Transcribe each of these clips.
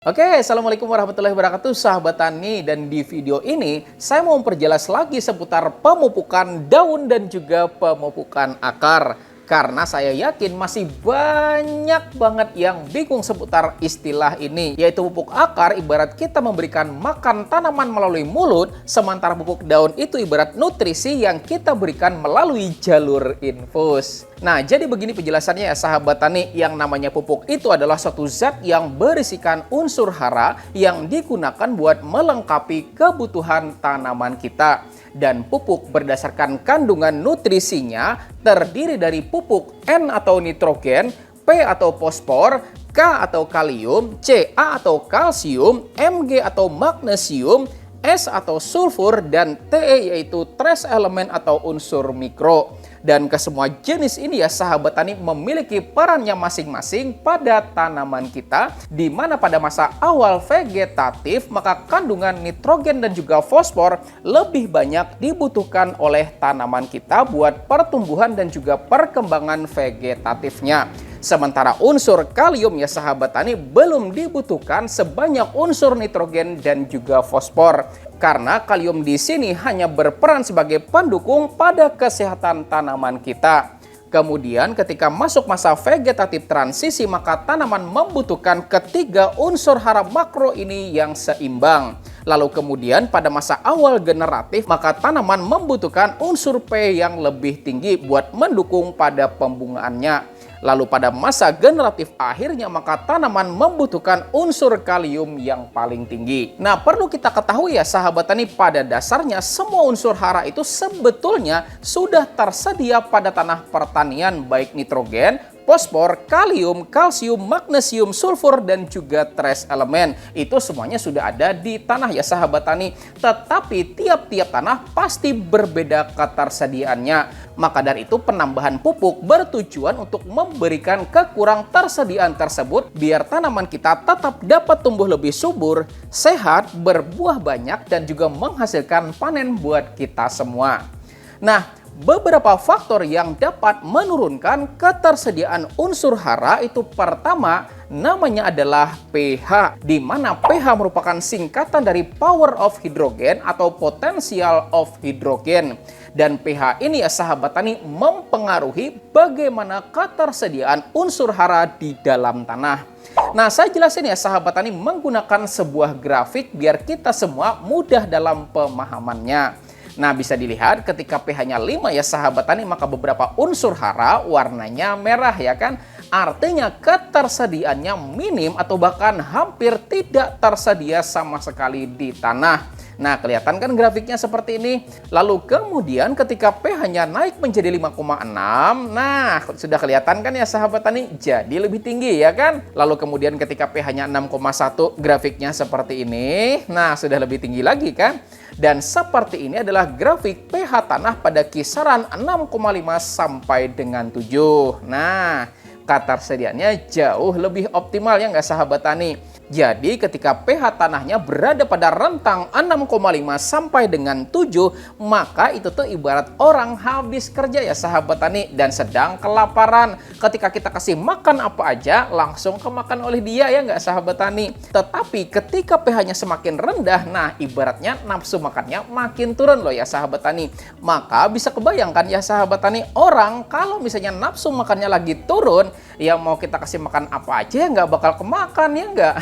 Oke, Assalamualaikum warahmatullahi wabarakatuh sahabat tani, dan di video ini saya mau memperjelas lagi seputar pemupukan daun dan juga pemupukan akar. Karena saya yakin masih banyak banget yang bingung seputar istilah ini, yaitu pupuk akar ibarat kita memberikan makan tanaman melalui mulut, sementara pupuk daun itu ibarat nutrisi yang kita berikan melalui jalur infus. Nah, jadi begini penjelasannya ya sahabat tani, yang namanya pupuk itu adalah suatu zat yang berisikan unsur hara yang digunakan buat melengkapi kebutuhan tanaman kita. Dan pupuk berdasarkan kandungan nutrisinya terdiri dari pupuk N atau nitrogen, P atau fosfor, K atau kalium, Ca atau kalsium, Mg atau magnesium, S atau sulfur, dan Te yaitu trace elemen atau unsur mikro. Dan kesemua jenis ini ya sahabat tani memiliki perannya masing-masing pada tanaman kita, di mana pada masa awal vegetatif maka kandungan nitrogen dan juga fosfor lebih banyak dibutuhkan oleh tanaman kita buat pertumbuhan dan juga perkembangan vegetatifnya. Sementara unsur kalium ya sahabat tani belum dibutuhkan sebanyak unsur nitrogen dan juga fosfor. Karena kalium di sini hanya berperan sebagai pendukung pada kesehatan tanaman kita. Kemudian ketika masuk masa vegetatif transisi maka tanaman membutuhkan ketiga unsur hara makro ini yang seimbang. Lalu kemudian pada masa awal generatif maka tanaman membutuhkan unsur P yang lebih tinggi buat mendukung pada pembungaannya. Lalu pada masa generatif akhirnya maka tanaman membutuhkan unsur kalium yang paling tinggi. Nah, perlu kita ketahui ya sahabat tani, pada dasarnya semua unsur hara itu sebetulnya sudah tersedia pada tanah pertanian, baik nitrogen, fosfor, kalium, kalsium, magnesium, sulfur, dan juga trace elemen. Itu semuanya sudah ada di tanah ya sahabat tani. Tetapi tiap-tiap tanah pasti berbeda ketersediaannya. Maka dari itu penambahan pupuk bertujuan untuk memberikan kekurang tersediaan tersebut biar tanaman kita tetap dapat tumbuh lebih subur, sehat, berbuah banyak, dan juga menghasilkan panen buat kita semua. Nah, beberapa faktor yang dapat menurunkan ketersediaan unsur hara itu pertama namanya adalah pH, di mana pH merupakan singkatan dari power of hydrogen atau potential of hydrogen. Dan pH ini ya sahabat tani mempengaruhi bagaimana ketersediaan unsur hara di dalam tanah. Nah, saya jelasin ya sahabat tani menggunakan sebuah grafik biar kita semua mudah dalam pemahamannya. Nah, bisa dilihat ketika pH-nya 5 ya sahabat tani maka beberapa unsur hara warnanya merah ya kan. Artinya ketersediaannya minim atau bahkan hampir tidak tersedia sama sekali di tanah. Nah, kelihatan kan grafiknya seperti ini. Lalu kemudian ketika pH-nya naik menjadi 5,6, nah sudah kelihatan kan ya sahabat tani, jadi lebih tinggi ya kan. Lalu kemudian ketika pH-nya 6,1, grafiknya seperti ini. Nah, sudah lebih tinggi lagi kan. Dan seperti ini adalah grafik pH tanah pada kisaran 6,5 sampai dengan 7. Nah, ketersediaannya jauh lebih optimal ya nggak sahabat tani. Jadi ketika pH tanahnya berada pada rentang 6,5 sampai dengan 7, maka itu tuh ibarat orang habis kerja ya sahabat tani dan sedang kelaparan. Ketika kita kasih makan apa aja langsung kemakan oleh dia ya nggak sahabat tani. Tetapi ketika pH-nya semakin rendah, nah ibaratnya nafsu makannya makin turun loh ya sahabat tani. Maka bisa kebayangkan ya sahabat tani, orang kalau misalnya nafsu makannya lagi turun, ya mau kita kasih makan apa aja ya nggak bakal kemakan ya nggak.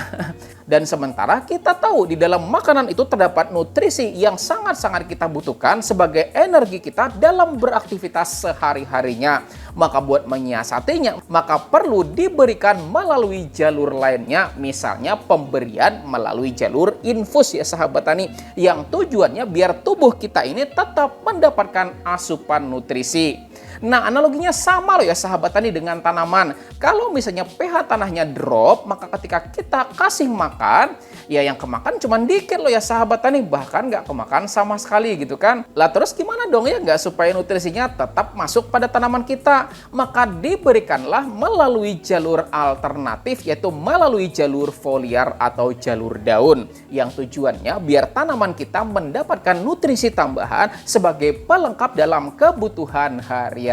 Dan sementara kita tahu di dalam makanan itu terdapat nutrisi yang sangat-sangat kita butuhkan sebagai energi kita dalam beraktivitas sehari-harinya. Maka buat menyiasatinya, maka perlu diberikan melalui jalur lainnya, misalnya pemberian melalui jalur infus ya sahabat tani, yang tujuannya biar tubuh kita ini tetap mendapatkan asupan nutrisi. Nah, analoginya sama loh ya sahabat tani dengan tanaman. Kalau misalnya pH tanahnya drop, maka ketika kita kasih makan, ya yang kemakan cuma dikit loh ya sahabat tani, bahkan nggak kemakan sama sekali gitu kan. Lah terus gimana dong ya nggak supaya nutrisinya tetap masuk pada tanaman kita? Maka diberikanlah melalui jalur alternatif, yaitu melalui jalur foliar atau jalur daun, yang tujuannya biar tanaman kita mendapatkan nutrisi tambahan sebagai pelengkap dalam kebutuhan hariannya.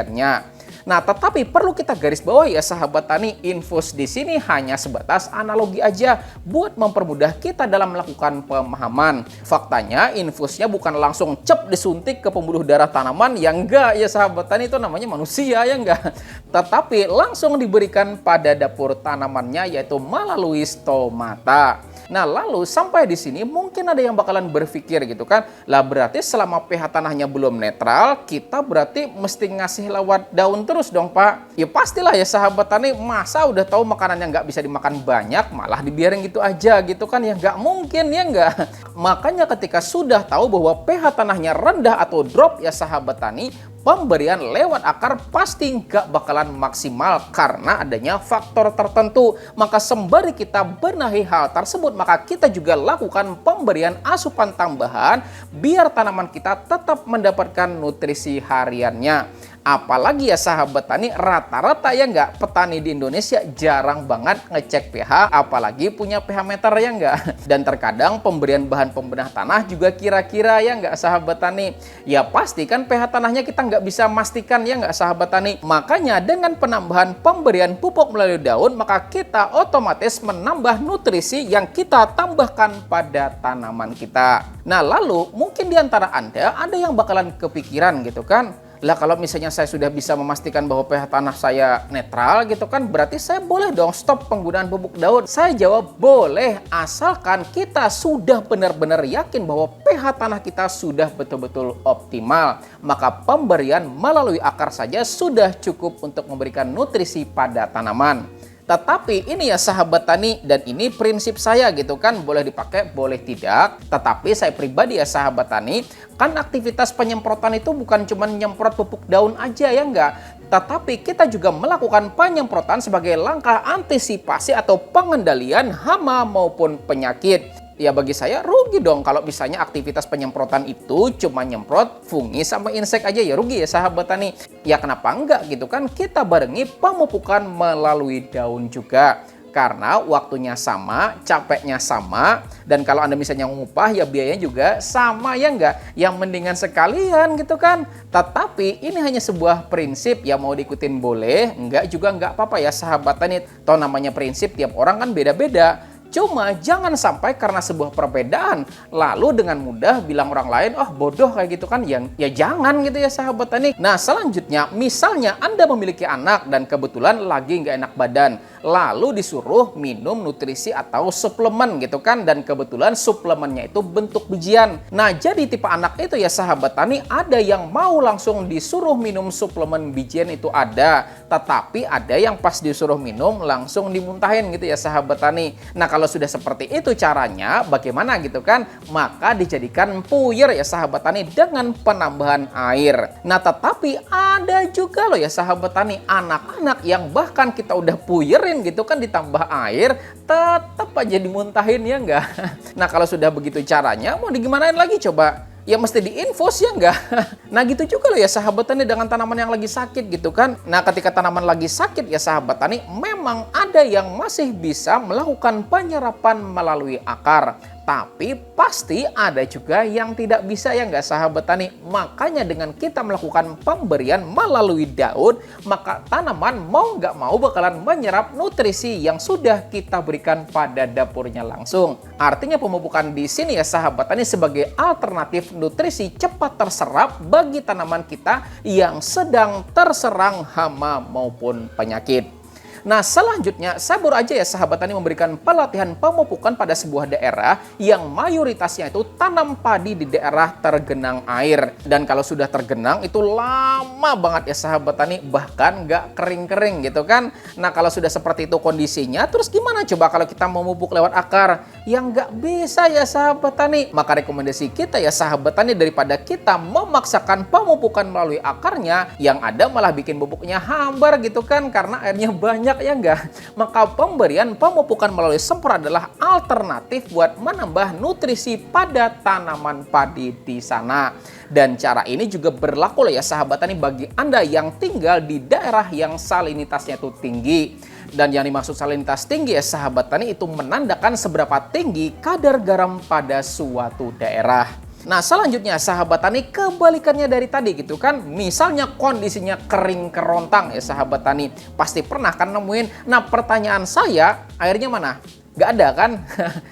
Nah, tetapi perlu kita garis bawahi ya sahabat tani, infus di sini hanya sebatas analogi aja buat mempermudah kita dalam melakukan pemahaman. Faktanya infusnya bukan langsung cep disuntik ke pembuluh darah tanaman, yang enggak ya sahabat tani, itu namanya manusia ya enggak. Tetapi langsung diberikan pada dapur tanamannya, yaitu melalui stomata. Nah, lalu sampai di sini mungkin ada yang bakalan berpikir gitu kan, lah berarti selama pH tanahnya belum netral, kita berarti mesti ngasih lewat daun terus dong Pak. Ya pastilah ya sahabat tani, masa udah tahu makanan yang nggak bisa dimakan banyak, malah dibiarin gitu aja gitu kan, ya nggak mungkin ya nggak. Makanya ketika sudah tahu bahwa pH tanahnya rendah atau drop ya sahabat tani, pemberian lewat akar pasti nggak bakalan maksimal karena adanya faktor tertentu. Maka sembari kita benahi hal tersebut, maka kita juga lakukan pemberian asupan tambahan biar tanaman kita tetap mendapatkan nutrisi hariannya. Apalagi ya sahabat tani, rata-rata ya nggak, petani di Indonesia jarang banget ngecek pH, apalagi punya pH meter ya nggak. Dan terkadang pemberian bahan pembenah tanah juga kira-kira ya nggak sahabat tani. Ya pasti kan pH tanahnya kita nggak bisa memastikan ya nggak sahabat tani. Makanya dengan penambahan pemberian pupuk melalui daun, maka kita otomatis menambah nutrisi yang kita tambahkan pada tanaman kita. Nah, lalu mungkin di antara Anda ada yang bakalan kepikiran gitu kan, lah kalau misalnya saya sudah bisa memastikan bahwa pH tanah saya netral gitu kan, berarti saya boleh dong stop penggunaan pupuk daun. Saya jawab boleh, asalkan kita sudah benar-benar yakin bahwa pH tanah kita sudah betul-betul optimal. Maka pemberian melalui akar saja sudah cukup untuk memberikan nutrisi pada tanaman. Tetapi ini ya sahabat tani, dan ini prinsip saya gitu kan, boleh dipakai boleh tidak. Tetapi saya pribadi ya sahabat tani, kan aktivitas penyemprotan itu bukan cuma nyemprot pupuk daun aja ya enggak. Tetapi kita juga melakukan penyemprotan sebagai langkah antisipasi atau pengendalian hama maupun penyakit. Ya bagi saya rugi dong kalau misalnya aktivitas penyemprotan itu cuma nyemprot fungi sama insek aja, ya rugi ya sahabat tani. Ya kenapa enggak gitu kan, kita barengi pemupukan melalui daun juga. Karena waktunya sama, capeknya sama, dan kalau Anda misalnya ngupah ya biayanya juga sama ya enggak. Yang mendingan sekalian gitu kan. Tetapi ini hanya sebuah prinsip, ya mau diikutin boleh, enggak juga enggak apa-apa ya sahabat tani. Toh namanya prinsip, tiap orang kan beda-beda. Cuma jangan sampai karena sebuah perbedaan lalu dengan mudah bilang orang lain, oh bodoh kayak gitu kan, yang ya jangan gitu ya sahabat tani. Nah selanjutnya, misalnya Anda memiliki anak dan kebetulan lagi nggak enak badan, lalu disuruh minum nutrisi atau suplemen gitu kan, dan kebetulan suplemennya itu bentuk bijian. Nah jadi tipe anak itu ya sahabat tani, ada yang mau langsung disuruh minum suplemen bijian itu ada, tetapi ada yang pas disuruh minum langsung dimuntahin gitu ya sahabat tani. Nah kalau sudah seperti itu caranya, bagaimana gitu kan? Maka dijadikan puyer ya sahabat tani dengan penambahan air. Nah tetapi ada juga loh ya sahabat tani, anak-anak yang bahkan kita udah puyerin gitu kan ditambah air, tetap aja dimuntahin ya enggak? Nah kalau sudah begitu caranya, mau digimanain lagi coba? Ya mesti diinfus ya enggak? Nah gitu juga loh ya sahabat tani dengan tanaman yang lagi sakit gitu kan. Nah ketika tanaman lagi sakit ya sahabat tani, memang ada yang masih bisa melakukan penyerapan melalui akar. Tapi pasti ada juga yang tidak bisa ya enggak sahabat tani. Makanya dengan kita melakukan pemberian melalui daun, maka tanaman mau nggak mau bakalan menyerap nutrisi yang sudah kita berikan pada dapurnya langsung. Artinya pemupukan di sini ya sahabat tani sebagai alternatif nutrisi cepat terserap bagi tanaman kita yang sedang terserang hama maupun penyakit. Nah selanjutnya, saya baru aja ya sahabat tani memberikan pelatihan pemupukan pada sebuah daerah yang mayoritasnya itu tanam padi di daerah tergenang air. Dan kalau sudah tergenang itu lama banget ya sahabat tani, bahkan nggak kering-kering gitu kan. Nah kalau sudah seperti itu kondisinya, terus gimana coba kalau kita memupuk lewat akar? Yang nggak bisa ya sahabat tani. Maka rekomendasi kita ya sahabat tani, daripada kita memaksakan pemupukan melalui akarnya, yang ada malah bikin pupuknya hambar gitu kan, karena airnya banyak ya enggak. Maka pemberian pemupukan melalui semprot adalah alternatif buat menambah nutrisi pada tanaman padi di sana. Dan cara ini juga berlaku loh ya sahabat tani bagi Anda yang tinggal di daerah yang salinitasnya itu tinggi. Dan yang dimaksud salinitas tinggi ya sahabat tani, itu menandakan seberapa tinggi kadar garam pada suatu daerah. Nah, selanjutnya sahabat tani, kebalikannya dari tadi gitu kan. Misalnya kondisinya kering kerontang ya sahabat tani. Pasti pernah kan nemuin. Nah, pertanyaan saya, airnya mana? Nggak ada kan?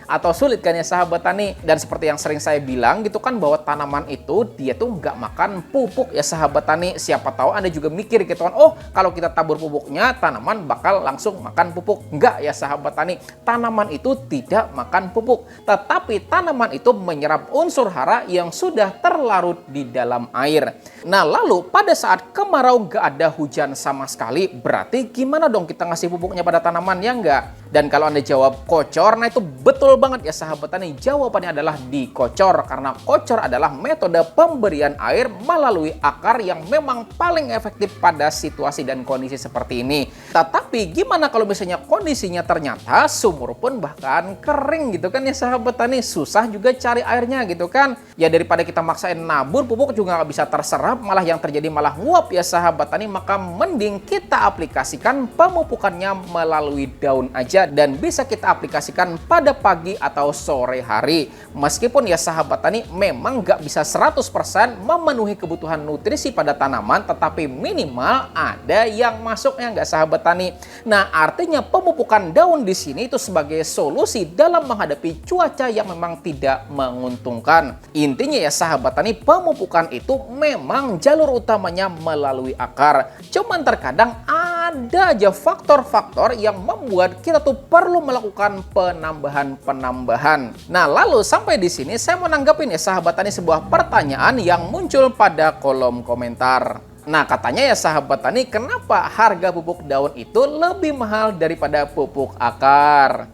Atau sulit kan ya sahabat tani? Dan seperti yang sering saya bilang gitu kan, bahwa tanaman itu dia tuh nggak makan pupuk ya sahabat tani. Siapa tahu Anda juga mikir gitu kan, oh kalau kita tabur pupuknya tanaman bakal langsung makan pupuk. Nggak ya sahabat tani, tanaman itu tidak makan pupuk. Tetapi tanaman itu menyerap unsur hara yang sudah terlarut di dalam air. Nah, lalu pada saat kemarau nggak ada hujan sama sekali, berarti gimana dong kita ngasih pupuknya pada tanaman, ya nggak? Dan kalau Anda jawab kocor, nah itu betul banget ya sahabat tani. Jawabannya adalah dikocor, karena kocor adalah metode pemberian air melalui akar yang memang paling efektif pada situasi dan kondisi seperti ini. Tetapi gimana kalau misalnya kondisinya ternyata sumur pun bahkan kering gitu kan ya sahabat tani, susah juga cari airnya gitu kan. Ya daripada kita maksain nabur pupuk juga nggak bisa terserap, malah yang terjadi malah nguap ya sahabat tani, maka mending kita aplikasikan pemupukannya melalui daun aja, dan bisa kita aplikasikan pada pagi atau sore hari. Meskipun ya sahabat tani memang nggak bisa 100% memenuhi kebutuhan nutrisi pada tanaman, tetapi minimal ada yang masuknya nggak sahabat tani. Nah, artinya pemupukan daun di sini itu sebagai solusi dalam menghadapi cuaca yang memang tidak menguntungkan. Intinya ya sahabat tani, pemupukan itu memang jalur utamanya melalui akar. Cuman terkadang ada aja faktor-faktor yang membuat kita tuh perlu melakukan penambahan-penambahan. Nah, lalu sampai di sini saya mau nanggapin ya sahabat tani sebuah pertanyaan yang muncul pada kolom komentar. Nah, katanya ya sahabat tani, kenapa harga pupuk daun itu lebih mahal daripada pupuk akar?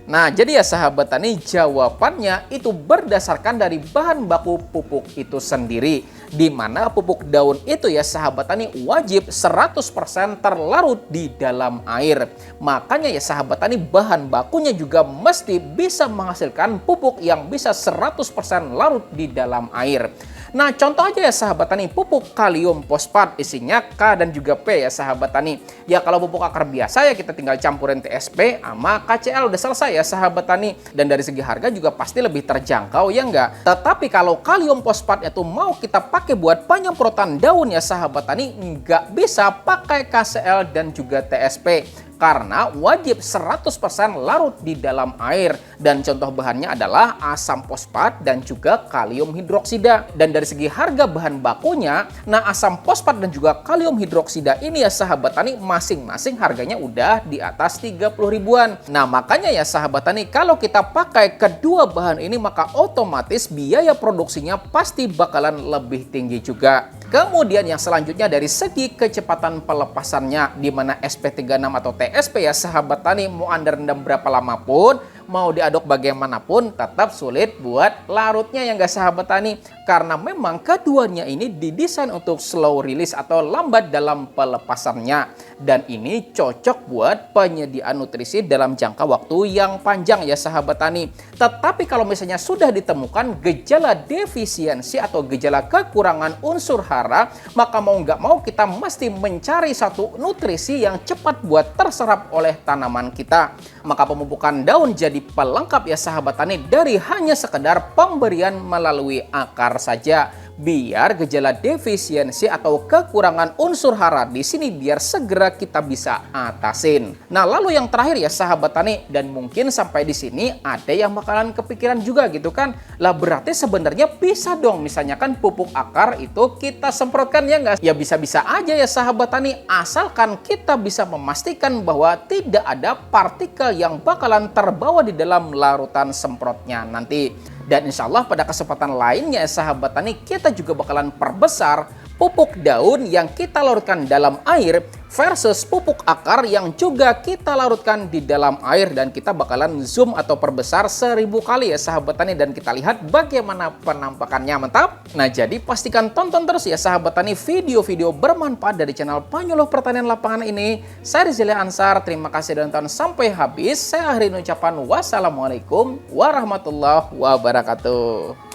Nah, jadi ya sahabat tani, jawabannya itu berdasarkan dari bahan baku pupuk itu sendiri. Di mana pupuk daun itu ya sahabat tani wajib 100% terlarut di dalam air. Makanya ya sahabat tani, bahan bakunya juga mesti bisa menghasilkan pupuk yang bisa 100% larut di dalam air. Nah, contoh aja ya sahabat tani, pupuk kalium fosfat isinya K dan juga P ya sahabat tani. Ya kalau pupuk akar biasa ya kita tinggal campurin TSP sama KCl, udah selesai ya sahabat tani. Dan dari segi harga juga pasti lebih terjangkau ya enggak. Tetapi kalau kalium fosfat itu mau kita pakai buat penyemprotan daun ya sahabat tani, nggak bisa pakai KCl dan juga TSP. Karena wajib 100% larut di dalam air. Dan contoh bahannya adalah asam fosfat dan juga kalium hidroksida. Dan dari segi harga bahan bakunya, nah asam fosfat dan juga kalium hidroksida ini ya sahabat tani masing-masing harganya udah di atas 30 ribuan. Nah, makanya ya sahabat tani, kalau kita pakai kedua bahan ini maka otomatis biaya produksinya pasti bakalan lebih tinggi juga. Kemudian yang selanjutnya dari segi kecepatan pelepasannya, di mana SP36 atau TSP ya sahabat tani mau Anda rendam berapa lama pun, mau diaduk bagaimanapun tetap sulit buat larutnya ya nggak sahabat tani. Karena memang keduanya ini didesain untuk slow release atau lambat dalam pelepasannya. Dan ini cocok buat penyediaan nutrisi dalam jangka waktu yang panjang ya sahabat tani. Tetapi kalau misalnya sudah ditemukan gejala defisiensi atau gejala kekurangan unsur hara, maka mau nggak mau kita mesti mencari satu nutrisi yang cepat buat terserap oleh tanaman kita. Maka pemupukan daun jadi pelengkap ya sahabat tani dari hanya sekedar pemberian melalui akar saja, biar gejala defisiensi atau kekurangan unsur hara di sini biar segera kita bisa atasin. Nah, lalu yang terakhir ya sahabat tani, dan mungkin sampai di sini ada yang bakalan kepikiran juga gitu kan, lah berarti sebenarnya bisa dong misalnya kan pupuk akar itu kita semprotkan ya nggak? Ya bisa-bisa aja ya sahabat tani, asalkan kita bisa memastikan bahwa tidak ada partikel yang bakalan terbawa di dalam larutan semprotnya nanti. Dan insya Allah pada kesempatan lainnya sahabat tani, kita juga bakalan perbesar pupuk daun yang kita larutkan dalam air versus pupuk akar yang juga kita larutkan di dalam air, dan kita bakalan zoom atau perbesar 1000 kali ya sahabat tani, dan kita lihat bagaimana penampakannya. Mantap. Nah, jadi pastikan tonton terus ya sahabat tani video-video bermanfaat dari channel Penyuluh Pertanian Lapangan ini. Saya Rizal Ansar, terima kasih dan tonton sampai habis. Saya akhiri ucapan wassalamualaikum warahmatullahi wabarakatuh.